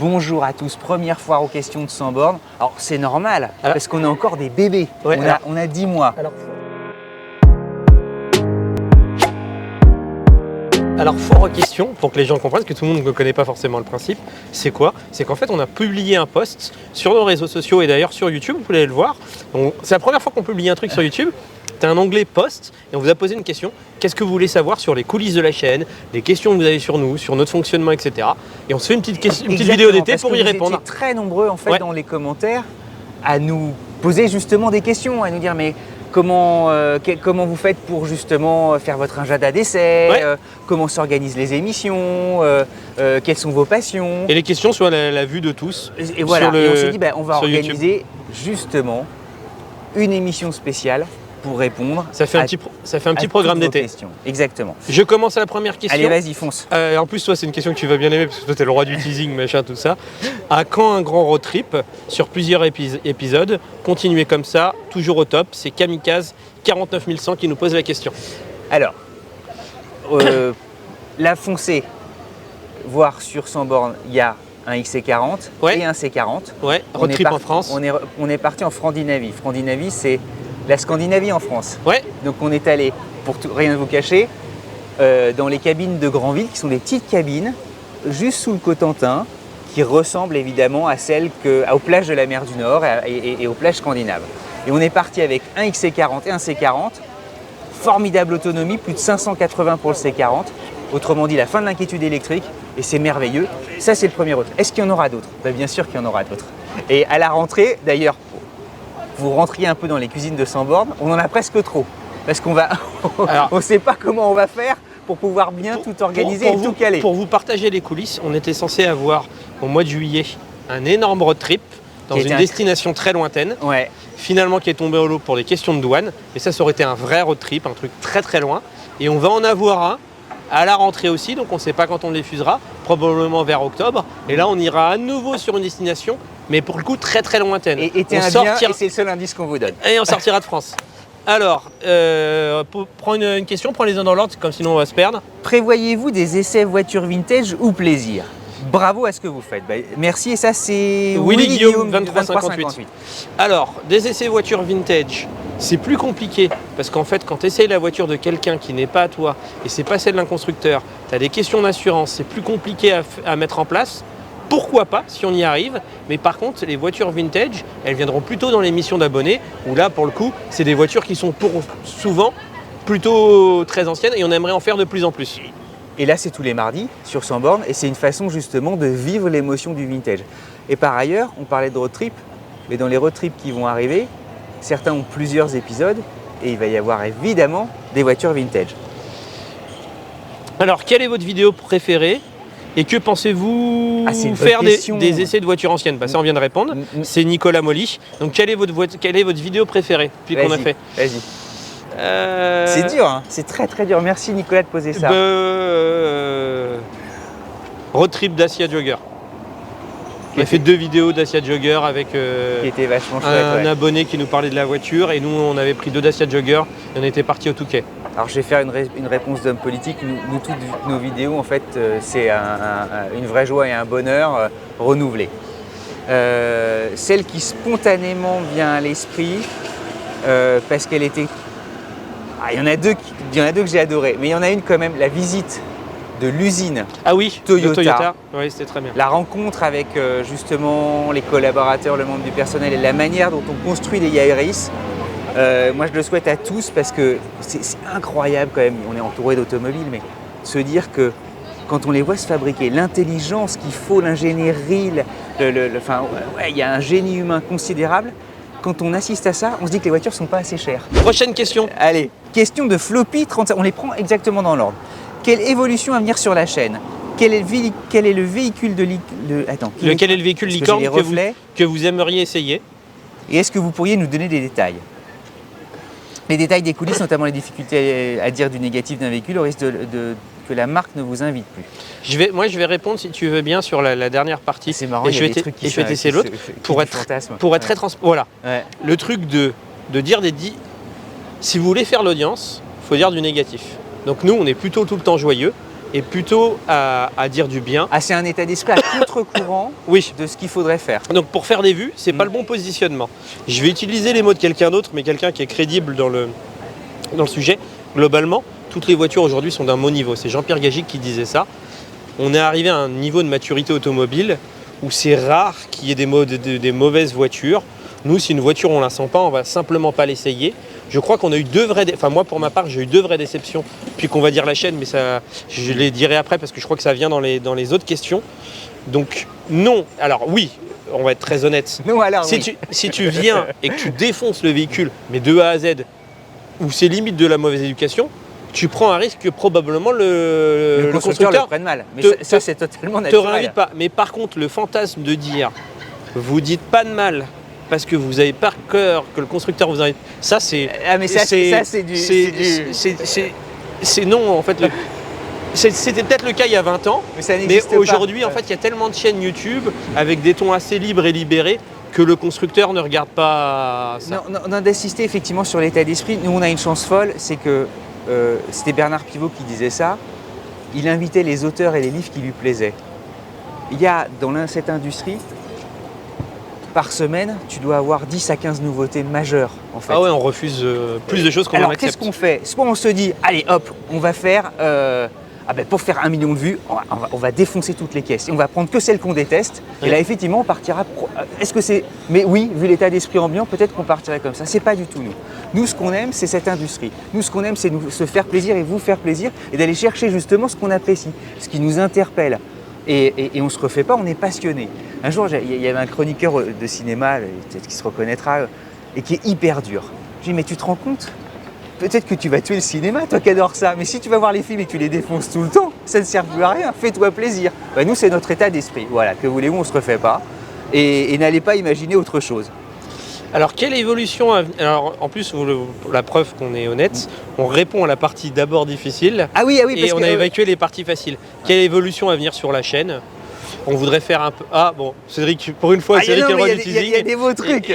Bonjour à tous, première foire aux questions de Sans Bornes. Alors c'est normal, parce qu'on est encore des bébés, Ouais, on a 10 mois. Alors, foire aux questions, pour que les gens comprennent, parce que tout le monde ne connaît pas forcément le principe, c'est quoi? C'est qu'en fait, on a publié un post sur nos réseaux sociaux et d'ailleurs sur YouTube, vous pouvez aller le voir. C'est la première fois qu'on publie un truc sur YouTube. Tu as un onglet post et on vous a posé une question. Qu'est-ce que vous voulez savoir sur les coulisses de la chaîne, les questions que vous avez sur nous, sur notre fonctionnement, etc. Et on se fait une petite vidéo d'été pour y répondre. Vous étiez très nombreux en fait dans les commentaires à nous poser justement des questions, à nous dire mais comment vous faites pour justement faire votre agenda d'essai, comment s'organisent les émissions, quelles sont vos passions. Et les questions soient la vue de tous. Et voilà, et on s'est dit on va organiser justement une émission spéciale pour répondre. Ça fait un petit programme d'été. Exactement. Je commence à la première question. Allez, vas-y, fonce. En plus, toi, c'est une question que tu vas bien aimer parce que toi, tu es le roi du teasing, machin, tout ça. À quand un grand road trip sur plusieurs épisodes? Continuez comme ça, toujours au top. C'est Kamikaze 49100 qui nous pose la question. Alors, la foncée, voir sur Sans Bornes, il y a un XC40 et un C40. Ouais, road trip en France. On est parti en Scandinavie. Scandinavie, c'est la Scandinavie en France. Ouais. Donc on est allé, pour rien vous cacher, dans les cabines de Granville, qui sont des petites cabines, juste sous le Cotentin, qui ressemblent évidemment à celles aux plages de la mer du Nord et aux plages scandinaves. Et on est parti avec un XC40 et un C40, formidable autonomie, plus de 580 pour le C40, autrement dit la fin de l'inquiétude électrique, et c'est merveilleux. Ça c'est le premier road. Est-ce qu'il y en aura d'autres? Bien sûr qu'il y en aura d'autres. Et à la rentrée, d'ailleurs, vous rentriez un peu dans les cuisines de Sans Bornes, on en a presque trop. Parce qu'on ne sait pas comment on va faire pour pouvoir bien tout organiser et tout caler. Pour vous partager les coulisses, on était censé avoir au mois de juillet un énorme road trip dans une destination très lointaine. Ouais. Finalement qui est tombé au lot pour les questions de douane. Et ça aurait été un vrai road trip, un truc très très loin. Et on va en avoir un à la rentrée aussi, donc on ne sait pas quand on le diffusera, probablement vers octobre. Et là on ira à nouveau sur une destination, mais pour le coup très très lointaine. Et c'est le seul indice qu'on vous donne. Et on sortira de France. Alors, prends une question, prends les uns dans l'ordre, comme sinon on va se perdre. Prévoyez-vous des essais voitures vintage ou plaisir? Bravo à ce que vous faites. Merci, et ça c'est Willy Guillaume 2358. Alors, des essais voitures vintage, c'est plus compliqué parce qu'en fait, quand tu essayes la voiture de quelqu'un qui n'est pas à toi et c'est pas celle d'un constructeur, tu as des questions d'assurance, c'est plus compliqué à mettre en place. Pourquoi pas, si on y arrive, mais par contre, les voitures vintage, elles viendront plutôt dans les missions d'abonnés, où là, pour le coup, c'est des voitures qui sont souvent plutôt très anciennes et on aimerait en faire de plus en plus. Et là, c'est tous les mardis sur Sans Bornes et c'est une façon justement de vivre l'émotion du vintage. Et par ailleurs, on parlait de road trip, mais dans les road trips qui vont arriver, certains ont plusieurs épisodes et il va y avoir évidemment des voitures vintage. Alors, quelle est votre vidéo préférée? Et que pensez-vous faire des essais de voitures anciennes? Ça, on vient de répondre. C'est Nicolas Molly. Donc, quelle est votre vidéo préférée depuis qu'on a fait? Vas-y. C'est dur, hein, c'est très très dur. Merci Nicolas de poser ça. Road trip Dacia Jogger. On a fait 2 vidéos Dacia Jogger avec qui était vachement chouette, un abonné qui nous parlait de la voiture. Et nous, on avait pris 2 Dacia Jogger et on était partis au Touquet. Alors je vais faire une réponse d'homme politique. Nous, toutes nos vidéos, en fait, c'est une vraie joie et un bonheur renouvelé. Celle qui spontanément vient à l'esprit, parce qu'elle était... il y en a deux que j'ai adoré, mais il y en a une quand même, la visite de l'usine Toyota. Oui, c'était très bien. La rencontre avec justement les collaborateurs, le membre du personnel et la manière dont on construit des Yaris. Moi, je le souhaite à tous parce que c'est incroyable quand même. On est entouré d'automobiles, mais se dire que quand on les voit se fabriquer, l'intelligence qu'il faut, l'ingénierie, il y a un génie humain considérable. Quand on assiste à ça, on se dit que les voitures ne sont pas assez chères. Prochaine question. Allez, question de Floppy 35. On les prend exactement dans l'ordre. Quelle évolution à venir sur la chaîne? Quel est le véhicule Quel est le véhicule licorne que vous aimeriez essayer? Et est-ce que vous pourriez nous donner des détails? Les détails des coulisses, notamment les difficultés à dire du négatif d'un véhicule, au risque que la marque ne vous invite plus. Je vais répondre, si tu veux bien, sur la dernière partie. C'est marrant, et je vais tester l'autre pour être très transparent. Voilà. Ouais. Le truc de dire si vous voulez faire l'audience, il faut dire du négatif. Donc nous, on est plutôt tout le temps joyeux. est plutôt à dire du bien. Ah, c'est un état d'esprit à contre-courant Oui. de ce qu'il faudrait faire. Donc pour faire des vues, c'est pas le bon positionnement. Je vais utiliser les mots de quelqu'un d'autre, mais quelqu'un qui est crédible dans le sujet. Globalement, toutes les voitures aujourd'hui sont d'un bon niveau. C'est Jean-Pierre Gagic qui disait ça. On est arrivé à un niveau de maturité automobile où c'est rare qu'il y ait des mauvaises voitures. Nous, si une voiture on la sent pas, on va simplement pas l'essayer. Je crois qu'on a eu moi pour ma part, j'ai eu 2 vraies déceptions depuis qu'on va dire la chaîne, mais ça, je les dirai après parce que je crois que ça vient dans les autres questions. Donc non, alors oui, on va être très honnête. Non, alors, Si tu viens et que tu défonces le véhicule, mais de A à Z, où c'est limite de la mauvaise éducation, tu prends un risque que probablement le constructeur le prenne mal. Mais ça c'est totalement te naturel. réinvite pas. Mais par contre, le fantasme de dire vous dites pas de mal parce que vous avez pas peur que le constructeur vous invite, ça c'est. Ah mais ça c'est du. C'est non en fait. C'était peut-être le cas il y a 20 ans, mais aujourd'hui en fait il y a tellement de chaînes YouTube avec des tons assez libres et libérés que le constructeur ne regarde pas ça. Non, on a d'assister effectivement sur l'état d'esprit. Nous on a une chance folle, c'est que c'était Bernard Pivot qui disait ça. Il invitait les auteurs et les livres qui lui plaisaient. Il y a dans cette industrie, par semaine, tu dois avoir 10 à 15 nouveautés majeures en fait. Ah ouais, on refuse plus de choses qu'on en accepte. Alors qu'est-ce qu'on fait? Soit on se dit, allez hop, on va faire, pour faire 1 million de vues, on va défoncer toutes les caisses. Et on va prendre que celles qu'on déteste. Et là effectivement, on partira. Est-ce que c'est... Mais oui, vu l'état d'esprit ambiant, peut-être qu'on partirait comme ça. C'est pas du tout nous. Nous, ce qu'on aime, c'est cette industrie. Nous, ce qu'on aime, c'est se faire plaisir et vous faire plaisir et d'aller chercher justement ce qu'on apprécie, ce qui nous interpelle. Et on ne se refait pas, on est passionné. Un jour, il y avait un chroniqueur de cinéma, peut-être qu'il se reconnaîtra, et qui est hyper dur. Je lui dis, mais tu te rends compte? Peut-être que tu vas tuer le cinéma, toi qui adores ça, mais si tu vas voir les films et que tu les défonces tout le temps, ça ne sert plus à rien, fais-toi plaisir. Nous, c'est notre état d'esprit. Voilà, que voulez-vous, on ne se refait pas. Et n'allez pas imaginer autre chose. Alors, quelle évolution alors, en plus, la preuve qu'on est honnête, on répond à la partie d'abord difficile. Ah oui, et on a évacué les parties faciles. Quelle évolution à venir sur la chaîne? On voudrait faire un peu... Ah bon, Cédric, pour une fois, Cédric est le roi du teasing. Il y a des beaux trucs.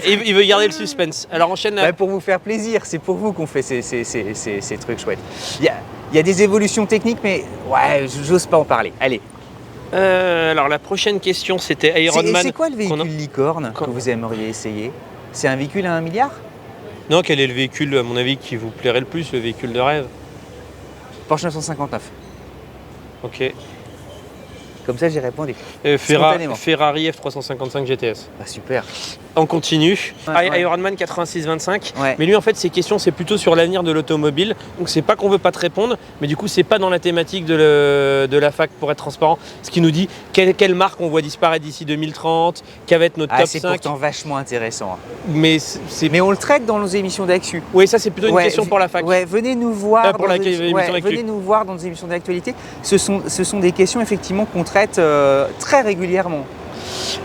Il veut garder le suspense. Alors enchaîne. Pour vous faire plaisir, c'est pour vous qu'on fait ces trucs chouettes. Il y a des évolutions techniques, mais ouais, j'ose pas en parler. Allez. Alors la prochaine question, c'était Ironman. C'est quoi le véhicule licorne que vous aimeriez essayer? C'est un véhicule à 1 milliard? Non, quel est le véhicule, à mon avis, qui vous plairait le plus, le véhicule de rêve? Porsche 959. Ok. Comme ça, j'ai répondu. Ferrari F355 GTS. Ah, super. On continue. Ironman 8625. Ouais. Mais lui, en fait, ses questions, c'est plutôt sur l'avenir de l'automobile. Donc, c'est pas qu'on veut pas te répondre, mais du coup, c'est pas dans la thématique de la fac pour être transparent. Ce qui nous dit quelle marque on voit disparaître d'ici 2030, quelle va être notre top 5. C'est pourtant vachement intéressant. Mais on le traite dans nos émissions d'actu. Oui, ça, c'est plutôt une question pour la fac. Ouais, venez nous voir. Venez nous voir dans nos émissions d'actualité. Ce sont des questions, effectivement, qu'on traite très régulièrement.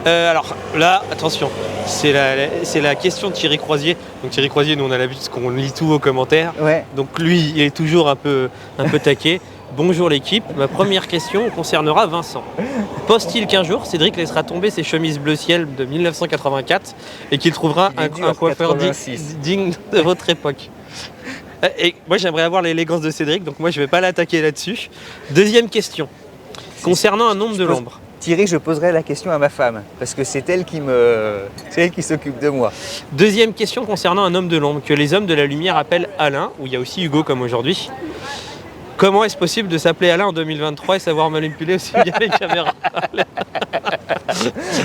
Alors là, attention, c'est la question de Thierry Croisier. Donc Thierry Croisier, nous on a l'habitude qu'on lit tous vos commentaires. Ouais. Donc lui, il est toujours un peu taqué. Bonjour l'équipe, ma première question concernera Vincent. Pense-t-il qu'un jour, Cédric laissera tomber ses chemises bleu ciel de 1984 et qu'il trouvera un coiffeur digne de votre époque? Et moi j'aimerais avoir l'élégance de Cédric, donc moi je vais pas l'attaquer là-dessus. Deuxième question, concernant un nombre de l'ombre. Thierry, je poserai la question à ma femme, parce que c'est elle qui s'occupe de moi. Deuxième question concernant un homme de l'ombre, que les hommes de la lumière appellent Alain, où il y a aussi Hugo comme aujourd'hui. Comment est-ce possible de s'appeler Alain en 2023 et savoir manipuler aussi bien les caméras?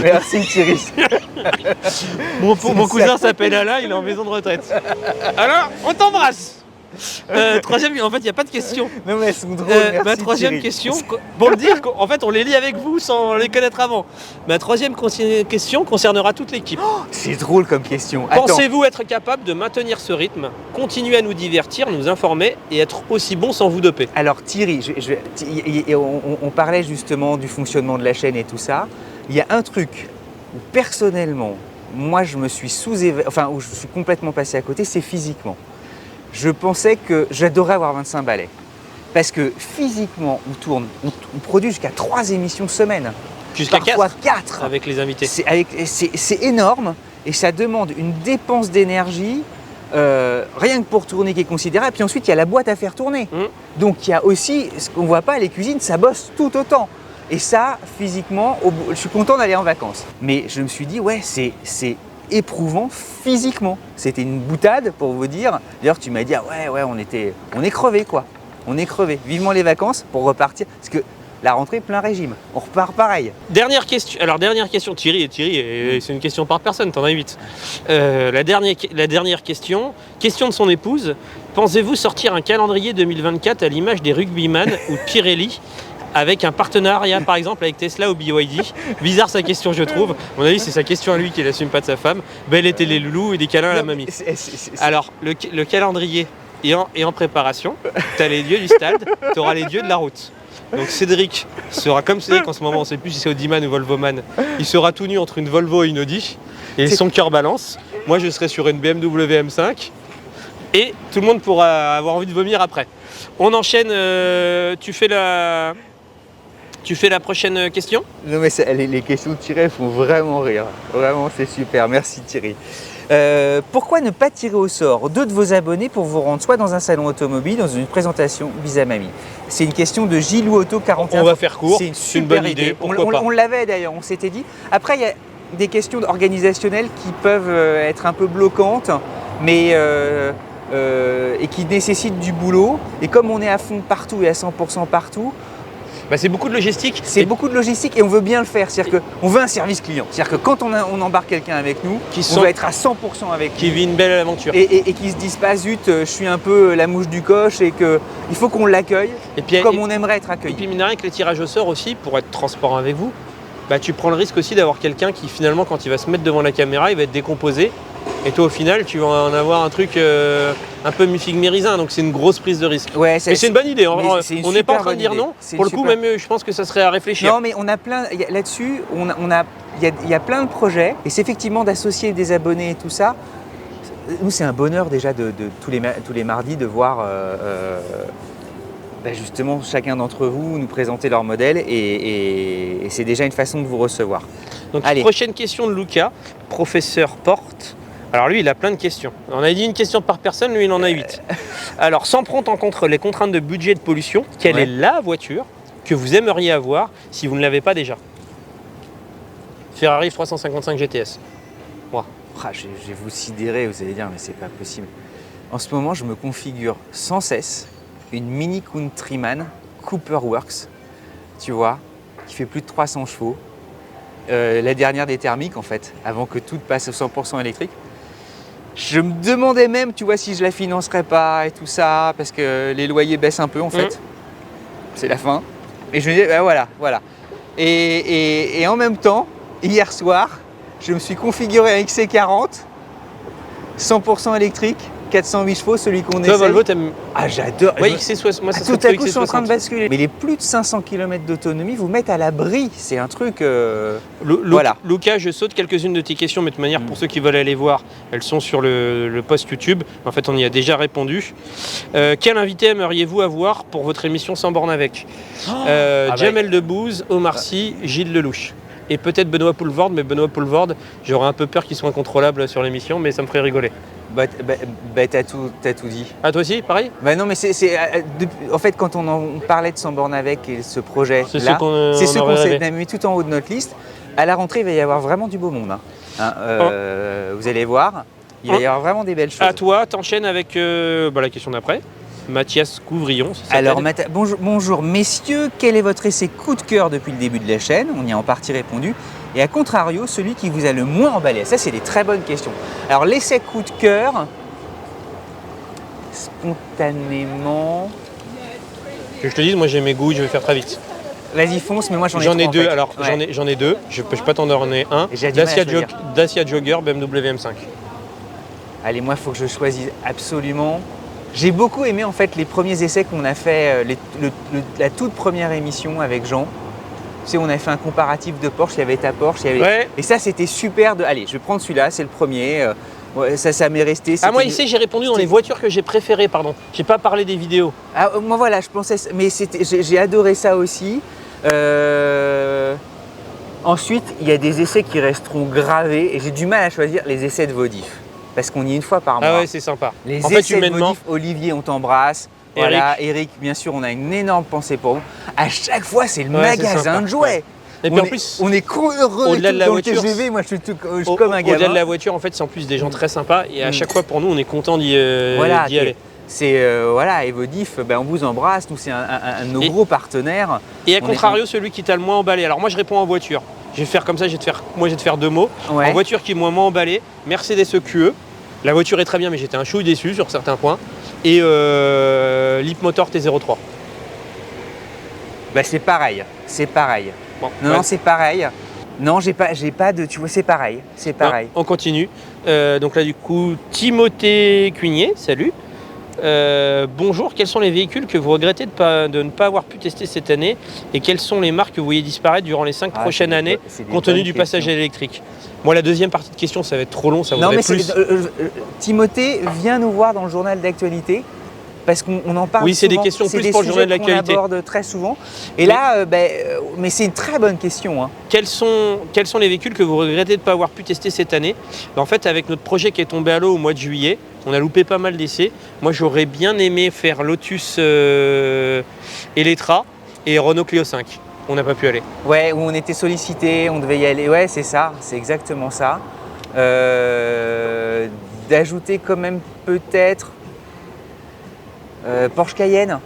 Merci Thierry. Mon cousin s'appelle Alain, il est en maison de retraite. Alain, on t'embrasse. Troisième, en fait, il n'y a pas de questions. Non mais elles sont drôles, ma troisième Thierry. question, pour le dire, en fait, on les lit avec vous sans les connaître avant. Ma troisième question concernera toute l'équipe. Oh, c'est drôle comme question. Pensez-vous être capable de maintenir ce rythme, continuer à nous divertir, nous informer et être aussi bon sans vous doper? Alors Thierry, on parlait justement du fonctionnement de la chaîne et tout ça. Il y a un truc où personnellement, moi je me suis où je suis complètement passé à côté, c'est physiquement. Je pensais que j'adorais avoir 25 balais. Parce que physiquement, on produit jusqu'à 3 émissions semaine. Jusqu'à parfois 4 avec les invités. C'est énorme et ça demande une dépense d'énergie rien que pour tourner qui est considérable. Puis ensuite, il y a la boîte à faire tourner. Donc il y a aussi, ce qu'on ne voit pas, les cuisines, ça bosse tout autant. Et ça, physiquement, je suis content d'aller en vacances. Mais je me suis dit, ouais, c'est éprouvant physiquement. C'était une boutade pour vous dire. D'ailleurs, tu m'as dit, ah ouais, on est crevé quoi. On est crevé. Vivement les vacances pour repartir. Parce que la rentrée, plein régime. On repart pareil. Dernière question, Thierry, c'est une question par personne, t'en as 8. La dernière question de son épouse. Pensez-vous sortir un calendrier 2024 à l'image des rugbyman ou de Pirelli avec un partenariat par exemple avec Tesla ou BYD? Bizarre sa question, je trouve. À mon avis, c'est sa question à lui qu'il n'assume pas de sa femme. Belle été les loulous et des câlins à la mamie. Alors, le calendrier est en préparation. Tu as les dieux du stade, tu auras les dieux de la route. Donc Cédric sera comme Cédric en ce moment, on ne sait plus si c'est Audiman ou Volvoman. Il sera tout nu entre une Volvo et une Audi et son cœur balance. Moi, je serai sur une BMW M5 et tout le monde pourra avoir envie de vomir après. On enchaîne, tu fais la prochaine question? Non mais les questions de Thierry font vraiment rire. Vraiment, c'est super. Merci Thierry. Pourquoi ne pas tirer au sort deux de vos abonnés pour vous rendre soit dans un salon automobile, dans une présentation Bisa Mamie? C'est une question de Gilou Auto 41. On va faire court, c'est une bonne idée. On l'avait d'ailleurs, on s'était dit. Après, il y a des questions organisationnelles qui peuvent être un peu bloquantes, mais et qui nécessitent du boulot. Et comme on est à fond partout et à 100% partout, c'est beaucoup de logistique. C'est beaucoup de logistique et on veut bien le faire. C'est-à-dire qu'on veut un service client. C'est-à-dire que quand on embarque quelqu'un avec nous, on veut être à 100% avec lui. Qui vit une belle aventure. Et qui se dise pas, zut, je suis un peu la mouche du coche et qu'il faut qu'on l'accueille comme on aimerait être accueilli. Et puis mine de rien, avec les tirages au sort aussi, pour être transparent avec vous, tu prends le risque aussi d'avoir quelqu'un qui finalement, quand il va se mettre devant la caméra, il va être décomposé. Et toi, au final, tu vas en avoir un truc un peu mi-figue-mi-raisin. Donc, c'est une grosse prise de risque. Ouais, mais c'est une bonne idée. On n'est pas en train de dire non. Pour le coup, même, je pense que ça serait à réfléchir. Non, mais on a plein... Là-dessus, il y a plein de projets. Et c'est effectivement d'associer des abonnés et tout ça. Nous, c'est un bonheur déjà de tous les mardis de voir justement chacun d'entre vous nous présenter leur modèle. Et c'est déjà une façon de vous recevoir. Donc, prochaine question de Lucas, professeur Porte. Alors lui, il a plein de questions. On a dit une question par personne, lui, il en a 8. Alors, sans prendre en compte les contraintes de budget et de pollution, quelle est la voiture que vous aimeriez avoir si vous ne l'avez pas déjà? Ferrari 355 GTS. Moi. Je vais vous sidérer, vous allez dire, mais c'est pas possible. En ce moment, je me configure sans cesse une Mini Countryman Cooper Works, tu vois, qui fait plus de 300 chevaux. La dernière des thermiques, en fait, avant que tout passe au 100% électrique. Je me demandais même, tu vois, si je la financerais pas et tout ça, parce que les loyers baissent un peu en fait. C'est la fin. Et je me disais, voilà. Et en même temps, hier soir, je me suis configuré un XC40, 100% électrique, 408 chevaux, celui qu'on essaye. Volvo, t'aimes? Ah, j'adore. Ouais, XC60, moi ça tout à coup, je suis en train de basculer. Mais les plus de 500 km d'autonomie vous mettent à l'abri. C'est un truc... voilà. Lucas, je saute quelques-unes de tes questions, mais de toute manière, pour ceux qui veulent aller voir, elles sont sur le post YouTube. En fait, on y a déjà répondu. Quel invité aimeriez-vous avoir pour votre émission Sans borne avec? Jamel Debbouze, Omar Sy, Gilles Lelouch. Et peut-être Benoît Poulvorde, mais Benoît Poulvorde, j'aurais un peu peur qu'il soit incontrôlable sur l'émission, mais ça me ferait rigoler. T'as tout dit. Ah, toi aussi, pareil? Non, mais en fait, quand on parlait de Sans borne avec et ce projet-là, c'est ce qu'on s'est mis tout en haut de notre liste. À la rentrée, il va y avoir vraiment du beau monde. Vous allez voir, il va y avoir vraiment des belles choses. À toi, t'enchaînes avec la question d'après. Mathias Couvrillon. Alors, bonjour messieurs, quel est votre essai coup de cœur depuis le début de la chaîne? On y a en partie répondu. Et à contrario, celui qui vous a le moins emballé? Ça, c'est des très bonnes questions. Alors, l'essai coup de cœur, spontanément... Que je te dise, moi j'ai mes goûts, je vais faire très vite. Vas-y, fonce, mais moi j'en ai J'en ai deux, en fait. alors j'en ai deux, je peux pas t'en donner un. Dacia Jogger, BMW M5. Allez, moi il faut que je choisisse absolument. J'ai beaucoup aimé en fait les premiers essais qu'on a fait, la toute première émission avec Jean. Tu sais, on a fait un comparatif de Porsche, il y avait ta Porsche, et ça c'était super. Allez, je vais prendre celui-là, c'est le premier. Ça m'est resté. Moi ici j'ai répondu dans les voitures que j'ai préférées, pardon. J'ai pas parlé des vidéos. Moi voilà, je pensais, mais j'ai adoré ça aussi. Ensuite, il y a des essais qui resteront gravés et j'ai du mal à choisir les essais de Vodif. parce qu'on y est une fois par mois. Ah ouais, c'est sympa. Les en fait, essais de humainement, modif, Olivier, on t'embrasse. Voilà, Eric, bien sûr, on a une énorme pensée pour vous. À chaque fois, c'est le magasin de jouets. Ouais. Et puis en plus, on est heureux au-delà de la voiture, le TGV, moi je suis comme un gamin. Au-delà de la voiture, en fait, c'est en plus des gens très sympas et à chaque fois pour nous, on est content d'y aller. C'est voilà, Evodif, on vous embrasse, nous c'est un de nos gros partenaires. Et à contrario, celui qui t'a le moins emballé. Alors moi, je réponds en voiture. Je vais faire comme ça, je vais te faire 2 mots. Ouais. En voiture qui est moins emballé, Mercedes EQE. La voiture est très bien, mais j'étais un chouille déçu sur certains points. Et Leapmotor T03. C'est pareil, Bon, non, c'est pareil. Non, j'ai pas de, tu vois, c'est pareil. Non, on continue. Donc là, du coup, Timothée Cuignet, salut. Bonjour, quels sont les véhicules que vous regrettez de ne pas avoir pu tester cette année et quelles sont les marques que vous voyez disparaître durant les 5 prochaines années compte tenu du passage à l'électrique? Moi, la deuxième partie de question, ça va être trop long, ça voudrait plus. Timothée, viens nous voir dans le journal d'actualité parce qu'on en parle. Oui, c'est souvent. Des questions plus pour le journal d'actualité. On aborde très souvent. Et là, mais c'est une très bonne question. Hein. Quels sont les véhicules que vous regrettez de ne pas avoir pu tester cette année? En fait, avec notre projet qui est tombé à l'eau au mois de juillet, on a loupé pas mal d'essais. Moi, j'aurais bien aimé faire Lotus Electra et Renault Clio 5. On n'a pas pu aller. Ouais, où on était sollicité, on devait y aller. Ouais, c'est ça, c'est exactement ça. D'ajouter quand même peut-être Porsche Cayenne.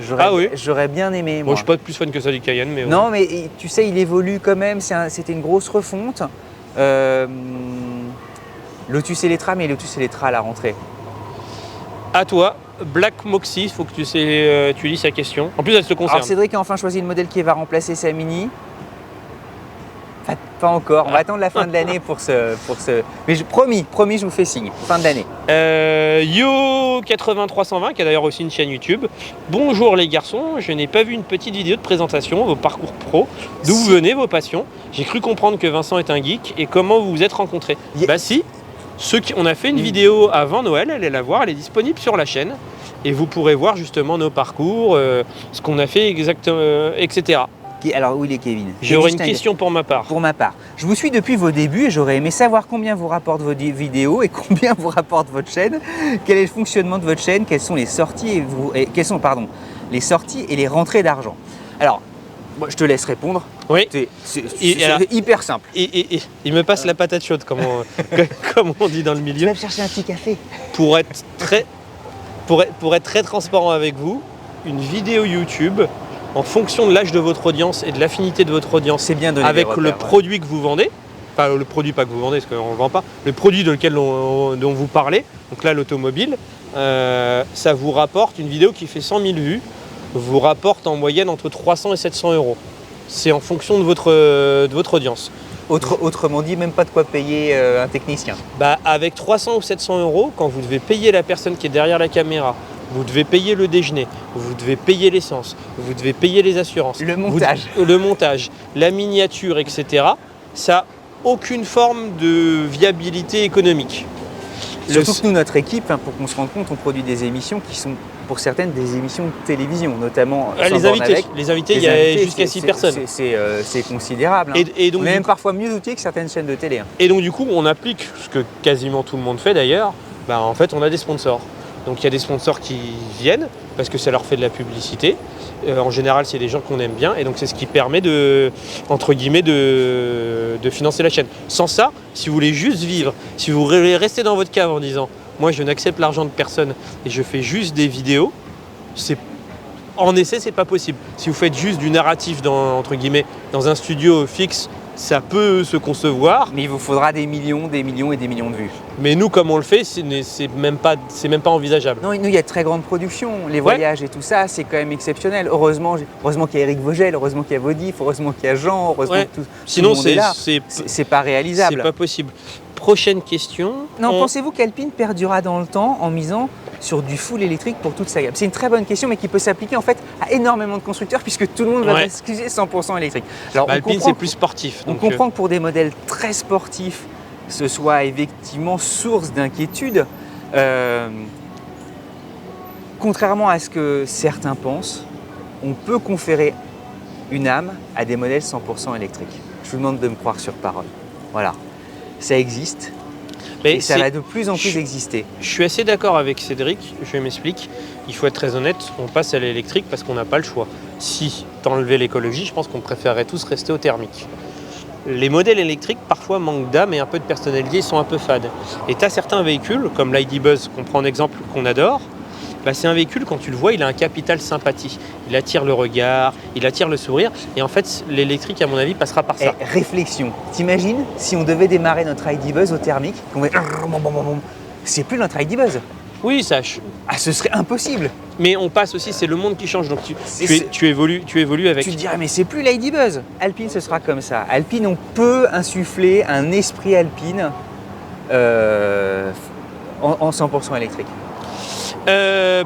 J'aurais bien aimé. Moi, je suis pas plus fan que ça du Cayenne, mais non, mais tu sais, il évolue quand même. C'était une grosse refonte. Lotus Electra, mais Lotus Electra à la rentrée. À toi, Black Moxie, il faut que tu lis sa question. En plus, elle se concerne. Alors Cédric a enfin choisi le modèle qui va remplacer sa Mini. Enfin, pas encore, on va attendre la fin de l'année pour ce... Mais promis, je vous fais signe, fin de l'année. Yo80320, qui a d'ailleurs aussi une chaîne YouTube. Bonjour les garçons, je n'ai pas vu une petite vidéo de présentation, vos parcours pro, d'où vous venez, vos passions. J'ai cru comprendre que Vincent est un geek et comment vous vous êtes rencontrés. Bah si, on a fait une vidéo avant Noël, allez la voir, elle est disponible sur la chaîne. Et vous pourrez voir justement nos parcours, ce qu'on a fait exactement, etc. Alors où il est Kevin? J'aurais une question pour ma part. Pour ma part. Je vous suis depuis vos débuts et j'aurais aimé savoir combien vous rapporte vos vidéos et combien vous rapporte votre chaîne. Quel est le fonctionnement de votre chaîne? Quelles sont les sorties quelles sont les sorties et les rentrées d'argent? Alors, moi, je te laisse répondre. Oui. C'est hyper simple. Et il me passe la patate chaude, comme on dit dans le milieu. Tu vas me chercher un petit café. Pour être très transparent avec vous, une vidéo YouTube, en fonction de l'âge de votre audience et de l'affinité de votre audience, c'est bien avec le produit que vous vendez, enfin le produit pas que vous vendez parce qu'on ne vend pas, le produit dont vous parlez, donc là l'automobile, ça vous rapporte une vidéo qui fait 100 000 vues, vous rapporte en moyenne entre 300 et 700 euros. C'est en fonction de votre audience. Autrement dit, même pas de quoi payer un technicien. Avec 300 ou 700 euros, quand vous devez payer la personne qui est derrière la caméra, vous devez payer le déjeuner, vous devez payer l'essence, vous devez payer les assurances, le montage, la miniature, etc. Ça n'a aucune forme de viabilité économique. Surtout que nous, notre équipe, pour qu'on se rende compte, on produit des émissions qui sont, pour certaines, des émissions de télévision, notamment les invités, il y a jusqu'à 6 personnes. C'est considérable. Hein. Et donc, on est même parfois mieux outillés que certaines chaînes de télé. Hein. Et donc du coup, on applique ce que quasiment tout le monde fait d'ailleurs. En fait, on a des sponsors. Donc il y a des sponsors qui viennent parce que ça leur fait de la publicité. En général, c'est des gens qu'on aime bien et donc c'est ce qui permet de financer la chaîne. Sans ça, si vous voulez juste vivre, si vous voulez rester dans votre cave en disant « moi je n'accepte l'argent de personne et je fais juste des vidéos », en essai, c'est pas possible. Si vous faites juste du narratif entre guillemets dans un studio fixe, ça peut se concevoir. Mais il vous faudra des millions et des millions de vues. Mais nous, comme on le fait, c'est même pas envisageable. Non, nous, il y a de très grandes productions. Les voyages et tout ça, c'est quand même exceptionnel. Heureusement qu'il y a Eric Vogel, heureusement qu'il y a Vodif, heureusement qu'il y a Jean, heureusement que tout sinon, le monde est là. C'est pas réalisable. C'est pas possible. Prochaine question. Non, pensez-vous qu'Alpine perdurera dans le temps en misant sur du full électrique pour toute sa gamme? C'est une très bonne question, mais qui peut s'appliquer en fait à énormément de constructeurs puisque tout le monde va basculer 100% électrique. Alors, Alpine, c'est plus sportif. On comprend que pour des modèles très sportifs, ce soit effectivement source d'inquiétude. Contrairement à ce que certains pensent, on peut conférer une âme à des modèles 100% électriques. Je vous demande de me croire sur parole. Voilà, ça existe. Mais et ça va de plus en plus exister. Je suis assez d'accord avec Cédric, je m'explique. Il faut être très honnête, on passe à l'électrique parce qu'on n'a pas le choix. Si t'enlevais l'écologie, je pense qu'on préférerait tous rester au thermique. Les modèles électriques parfois manquent d'âme et un peu de personnalité, ils sont un peu fades. Et tu as certains véhicules, comme l'ID Buzz, qu'on prend en exemple, qu'on adore, c'est un véhicule, quand tu le vois, il a un capital sympathie. Il attire le regard, il attire le sourire. Et en fait, l'électrique, à mon avis, passera par ça. Réflexion. T'imagines si on devait démarrer notre ID Buzz au thermique, qu'on va... C'est plus notre ID Buzz. Oui, ce serait impossible. Mais on passe aussi, c'est le monde qui change. Donc tu évolues avec. Tu te dirais, mais c'est plus l'ID Buzz. Alpine, ce sera comme ça. Alpine, on peut insuffler un esprit Alpine en 100% électrique.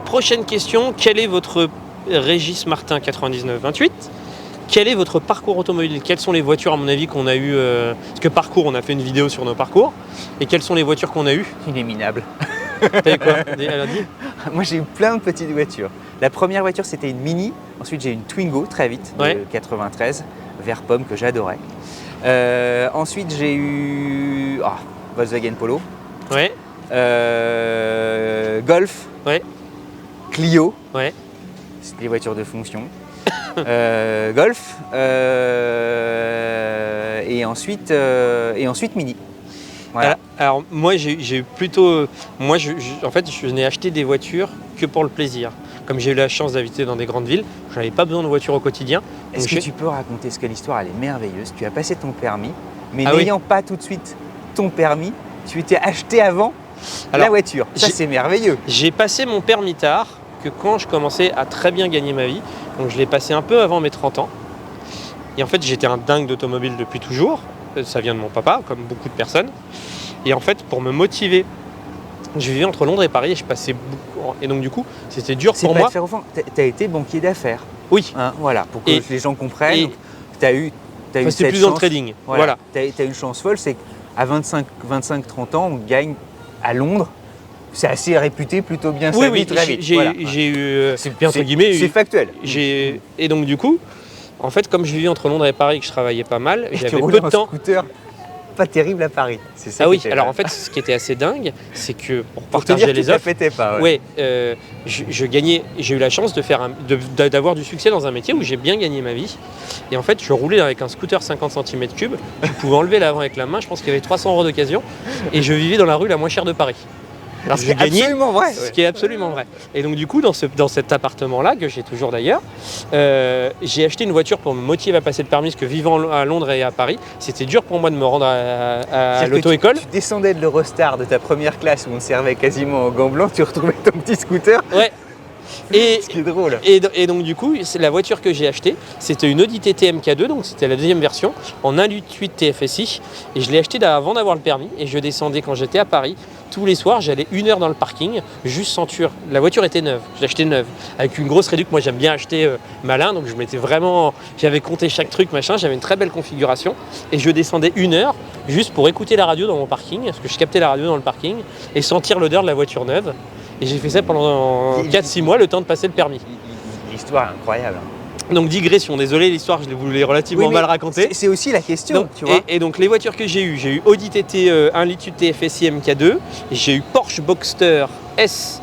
Prochaine question, quel est votre Régis Martin 9928 ? Quel est votre parcours automobile ? Quelles sont les voitures, à mon avis, qu'on a eues Parce que parcours, on a fait une vidéo sur nos parcours. Et quelles sont les voitures qu'on a eues ? Il est minable. T'as eu quoi ? Elle a dit ? Moi, j'ai eu plein de petites voitures. La première voiture, c'était une Mini. Ensuite, j'ai eu une Twingo, très vite, de 93, vert pomme, que j'adorais. Ensuite, j'ai eu Volkswagen Polo. Ouais. Golf. Ouais. Clio. Ouais. C'était les voitures de fonction. Golf. Et ensuite Mini. Voilà. Alors moi j'ai eu plutôt... en fait je n'ai acheté des voitures que pour le plaisir. Comme j'ai eu la chance d'habiter dans des grandes villes, je n'avais pas besoin de voiture au quotidien. Est-ce que tu peux raconter ce que l'histoire, elle est merveilleuse. Tu as passé ton permis, mais n'ayant pas tout de suite ton permis, tu t'es acheté avant la voiture. Ça, c'est merveilleux. J'ai passé mon permis tard, que quand je commençais à très bien gagner ma vie. Donc je l'ai passé un peu avant mes 30 ans. Et en fait, j'étais un dingue d'automobile depuis toujours. Ça vient de mon papa, comme beaucoup de personnes. Et en fait, pour me motiver, je vivais entre Londres et Paris et je passais beaucoup. Et donc du coup, c'était dur pour moi. Tu as été banquier d'affaires. Oui. Voilà, pour que les gens comprennent. Tu as eu c'était cette plus chance. dans le trading. Voilà. Tu as une chance folle, c'est qu'à 25-30 ans, on gagne à Londres. C'est assez réputé, plutôt bien sa vie, très vite. J'ai eu... c'est bien entre guillemets. C'est factuel. Et donc du coup, en fait, comme je vivais entre Londres et Paris et que je travaillais pas mal, j'avais peu de temps. Scooter pas terrible à Paris. C'est ça. Ah oui, alors en fait, ce qui était assez dingue, c'est que pour partager les offres, j'ai eu la chance d'avoir du succès dans un métier où j'ai bien gagné ma vie. Et en fait, je roulais avec un scooter 50 cm3, je pouvais enlever l'avant avec la main, je pense qu'il y avait 300 € d'occasion, et je vivais dans la rue la moins chère de Paris. Alors, ce qui est absolument vrai. Et donc du coup, dans cet appartement-là, que j'ai toujours d'ailleurs, j'ai acheté une voiture pour me motiver à passer le permis, parce que vivant à Londres et à Paris, c'était dur pour moi de me rendre à l'auto-école. Tu descendais de l'Eurostar de ta première classe où on servait quasiment en gants blancs, tu retrouvais ton petit scooter. Ouais. Ce qui est drôle. Et donc du coup, c'est la voiture que j'ai achetée, c'était une Audi TT MK2, donc c'était la deuxième version, en 1.8 TFSI. Et je l'ai achetée avant d'avoir le permis, et je descendais quand j'étais à Paris. Tous les soirs, j'allais 1 heure dans le parking, juste ceinture. La voiture était neuve, je l'achetais neuve, avec une grosse réduction. Moi, j'aime bien acheter malin, donc j'avais compté chaque truc, machin, j'avais une très belle configuration. Et je descendais 1 heure, juste pour écouter la radio dans mon parking, parce que je captais la radio dans le parking, et sentir l'odeur de la voiture neuve. Et j'ai fait ça pendant 4-6 mois, le temps de passer le permis. L'histoire est incroyable. Donc digression, désolé, l'histoire je l'ai relativement mal racontée. C'est aussi la question, donc, tu vois. Et donc les voitures que j'ai eu Audi TT 1.8 TFSI MK2, j'ai eu Porsche Boxster S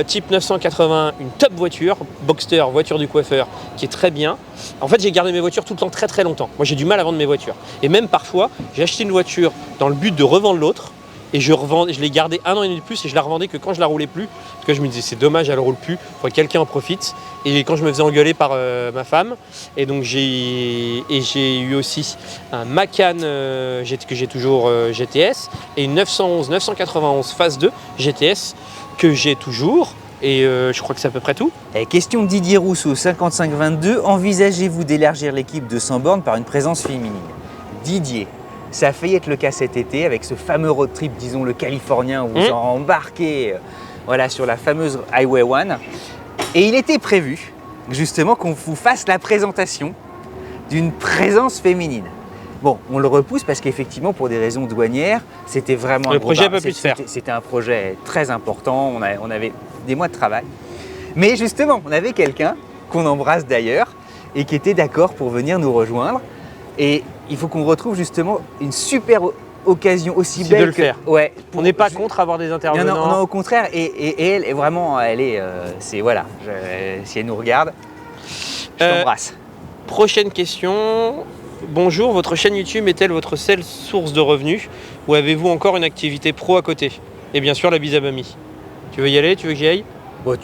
type 980, une top voiture, Boxster, voiture du coiffeur, qui est très bien. En fait, j'ai gardé mes voitures tout le temps, très très longtemps. Moi, j'ai du mal à vendre mes voitures. Et même parfois, j'ai acheté une voiture dans le but de revendre l'autre. Et je l'ai gardée 1 an et demi de plus et je la revendais que quand je la roulais plus. Parce que je me disais, c'est dommage, elle ne roule plus, il faudrait que quelqu'un en profite. Et quand je me faisais engueuler par ma femme. Et donc j'ai eu aussi un Macan que j'ai toujours GTS et une 991 Phase 2 GTS que j'ai toujours. Et je crois que c'est à peu près tout. Question de Didier Rousseau, 5522. Envisagez-vous d'élargir l'équipe de 100 bornes par une présence féminine ? Didier. Ça a failli être le cas cet été avec ce fameux road trip, disons le californien, où vous en embarquez sur la fameuse Highway 1. Et il était prévu justement qu'on vous fasse la présentation d'une présence féminine. Bon, on le repousse parce qu'effectivement, pour des raisons douanières, c'était vraiment le projet n'a pas pu se faire. C'était un projet très important, on avait des mois de travail. Mais justement, on avait quelqu'un qu'on embrasse d'ailleurs et qui était d'accord pour venir nous rejoindre. Et il faut qu'on retrouve justement une super occasion aussi C'est belle de le faire. Ouais. On n'est pas contre avoir des intervenants. Non, au contraire. Et elle est vraiment, c'est voilà. Si elle nous regarde, je t'embrasse. Prochaine question. Bonjour, votre chaîne YouTube est-elle votre seule source de revenus ou avez-vous encore une activité pro à côté? Et bien sûr, la bise à mamie. Tu veux y aller? Tu veux que j'y aille? Bon,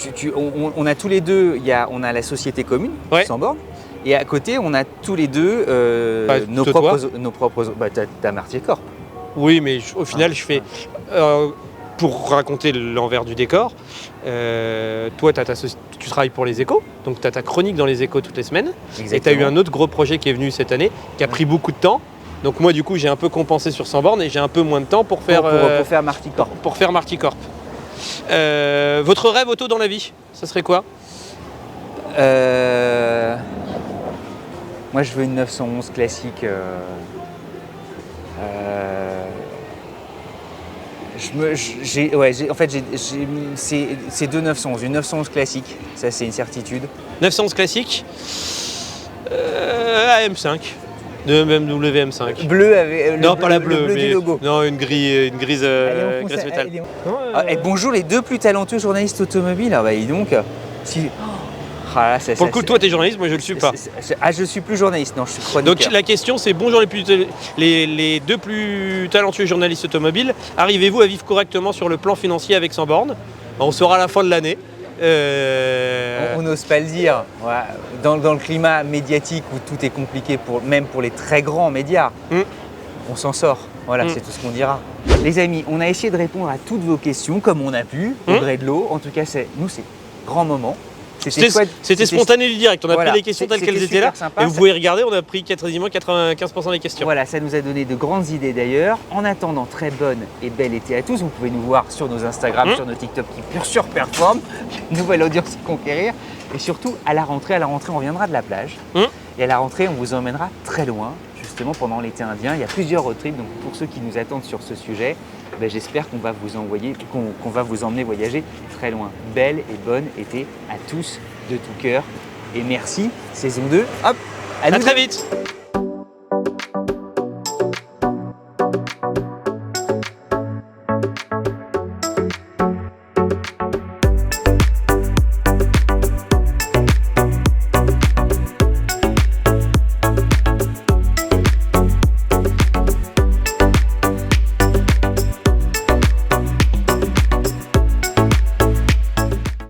on a tous les deux, on a la société commune, sans borne, et à côté, on a tous les deux nos propres. Bah, t'as Marty Corp. Oui, mais au final, je fais. Pour raconter l'envers du décor, toi, tu travailles pour les Échos, donc tu as ta chronique dans les Échos toutes les semaines. Exactement. Et tu as eu un autre gros projet qui est venu cette année, qui a pris beaucoup de temps. Donc moi, du coup, j'ai un peu compensé sur 100 bornes et j'ai un peu moins de temps pour faire Marty Corp. Pour faire Marty Corp. Votre rêve auto dans la vie, ça serait quoi? Moi, je veux une 911 classique. C'est deux 911. Une 911 classique, ça c'est une certitude. 911 classique, AM5. De BMW M5. Bleu avec non, pas la bleue, bleu mais du logo. Non, une grise métal. Bonjour les deux plus talentueux journalistes automobiles. Ah bah dis donc. Pour le coup, toi, t'es journaliste, moi, je le suis pas. Je suis plus journaliste, non, je suis chroniqueur. Donc la question, c'est bonjour les deux plus talentueux journalistes automobiles. Arrivez-vous à vivre correctement sur le plan financier avec 100 bornes? On saura à la fin de l'année. On n'ose pas le dire. Ouais. Dans le climat médiatique où tout est compliqué, même pour les très grands médias, on s'en sort. Voilà, c'est tout ce qu'on dira. Les amis, on a essayé de répondre à toutes vos questions comme on a pu, au gré de l'eau. En tout cas, nous, c'est grand moment. C'était spontané du direct, on a pris les questions telles qu'elles étaient là. Sympa, et vous pouvez regarder, on a pris quasiment 95% des questions. Voilà, ça nous a donné de grandes idées d'ailleurs. En attendant, très bonne et bel été à tous. Vous pouvez nous voir sur nos Instagram, sur nos TikTok qui surperforment. Nouvelle audience à conquérir. Et surtout, à la rentrée, on viendra de la plage. Et à la rentrée, on vous emmènera très loin. Justement, pendant l'été indien, il y a plusieurs road trips. Donc pour ceux qui nous attendent sur ce sujet, j'espère qu'on va vous emmener voyager très loin. Belle et bonne été à tous de tout cœur. Et merci, saison 2. Hop, à très vite.